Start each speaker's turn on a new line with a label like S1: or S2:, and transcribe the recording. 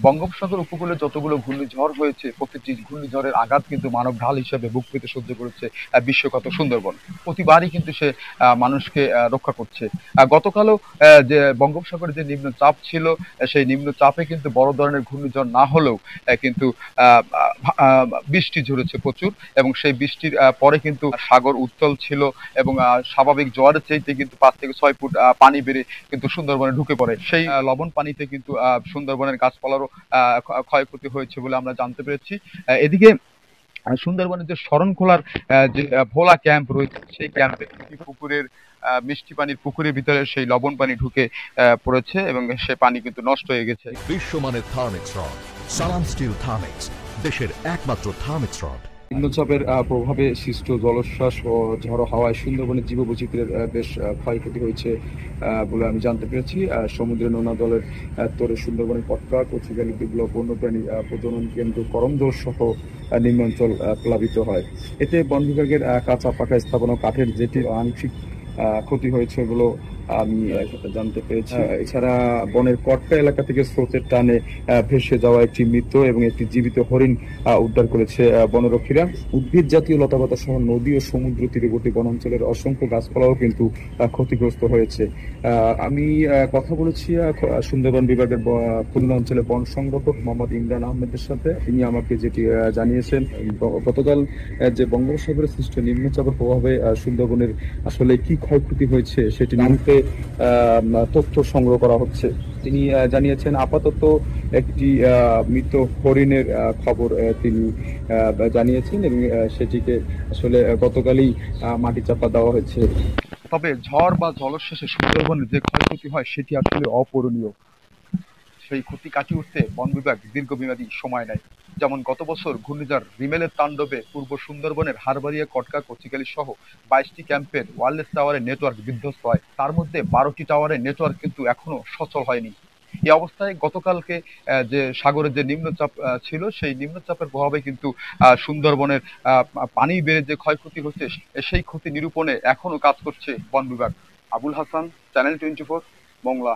S1: বঙ্গোপসাগর উপকূলে যতগুলো ঘূর্ণিঝড় হয়েছে প্রতিটি ঘূর্ণিঝড়ের আঘাত কিন্তু মানব ঢাল হিসেবে বুক পেতে সহ্য করেছে বিশ্বগত সুন্দরবন। প্রতিবারই কিন্তু সে মানুষকে রক্ষা করছে। গতকালও যে বঙ্গোপসাগরে যে নিম্নচাপ ছিল, সেই নিম্নচাপে কিন্তু বড় ধরনের ঘূর্ণিঝড় না হলেও কিন্তু আহ, আহ, বৃষ্টি ঝরেছে প্রচুর, এবং সেই বৃষ্টির পরে কিন্তু সাগর উত্তাল ছিল, এবং স্বাভাবিক জোয়ারের চাইতে কিন্তু 5 থেকে 6 ফুট পানি বেড়ে কিন্তু সুন্দরবনে ঢুকে পড়ে। সেই লবণ পানিতে কিন্তু সুন্দরবনের গাছপালারও ক্ষয়ক্ষতি হয়েছে বলে আমরা জানতে পেরেছি। এদিকে সুন্দরবনের যে শরণখোলার যে ভোলা ক্যাম্প রয়েছে, সেই ক্যাম্পে পুকুরের মিষ্টি পানির পুকুরের ভিতরে সেই লবণ পানি ঢুকে পড়েছে, এবং সে পানি কিন্তু নষ্ট হয়ে গেছে।
S2: বিশ্বমানের থার্মিক্স রড, সালাম স্টিল থার্মিক্স, দেশের একমাত্র থার্মিক্স রড।
S3: নিম্নচাপের প্রভাবে সৃষ্ট জলোচ্ছ্বাস ও ঝড়ো হাওয়ায় সুন্দরবনের জীববৈচিত্র্যের বেশ ক্ষয়ক্ষতি হয়েছে বলে আমি জানতে পেরেছি। সমুদ্রের নোনা জলের তোরে সুন্দরবনের কটকা, কচুগালি, দুবলা বন্যপ্রাণী প্রজনন কেন্দ্র, করমজল সহ নিম্নাঞ্চল প্লাবিত হয়। এতে বন বিভাগের কাঁচা পাকা স্থাপনা, কাঠের জেটির আংশিক ক্ষতি হয়েছে বলে আমি জানতে পেরেছি। এছাড়া বনের কটকা এলাকা থেকে স্রোতের টানে ভেসে যাওয়া একটি মৃত এবং একটি জীবিত হরিণ উদ্ধার করেছে বনরক্ষীরা। উদ্ভিদ জাতীয় লতাপাতা সহ নদী ও সমুদ্র তীরবর্তী বনাঞ্চলের অসংখ্য গাছপালাও কিন্তু ক্ষতিগ্রস্ত হয়েছে। আমি কথা বলেছি সুন্দরবন বিভাগের খুলনা অঞ্চলের বন সংরক্ষক মোহাম্মদ ইমরান আহমেদের সাথে। তিনি আমাকে যেটি জানিয়েছেন, গতকাল যে বঙ্গোপসাগরের সৃষ্ট নিম্নচাপের প্রভাবে সুন্দরবনের আসলে কি ক্ষয়ক্ষতি হয়েছে সেটি জানতে তথ্য সংগ্রহ করা হচ্ছে। তিনি জানিয়েছেন আপাতত একটি মৃত হরিণের খবর তিনি জানিয়েছেন, এবং সেটিকে আসলে গতকালই মাটি চাপা দেওয়া হয়েছে।
S1: তবে ঝড় বা জলোচ্ছ্বাসে সুন্দরবনের যে ক্ষয়ক্ষতি হয় সেটি আসলে অপূরণীয়। সেই ক্ষতি কাটিয়ে উঠতে বন বিভাগ দীর্ঘমেয়াদী সময় নেয়। যেমন গত বছর ঘূর্ণিঝড় রিমেলের তাণ্ডবে পূর্ব সুন্দরবনের হারবাড়িয়া, কটকা, কচিকালী সহ 22টি ক্যাম্পের ওয়্যারলেস টাওয়ারের নেটওয়ার্ক বিধ্বস্ত হয়। তার মধ্যে 12টি টাওয়ারের নেটওয়ার্ক কিন্তু এখনো সচল হয়নি। এই অবস্থায় গতকালকে যে সাগরের যে নিম্নচাপ ছিল, সেই নিম্নচাপের প্রভাবে কিন্তু সুন্দরবনের পানি বেড়ে যে ক্ষয়ক্ষতি হচ্ছে, সেই ক্ষতি নিরূপণে এখনো কাজ করছে বন বিভাগ। আবুল হাসান, চ্যানেল 24, মোংলা।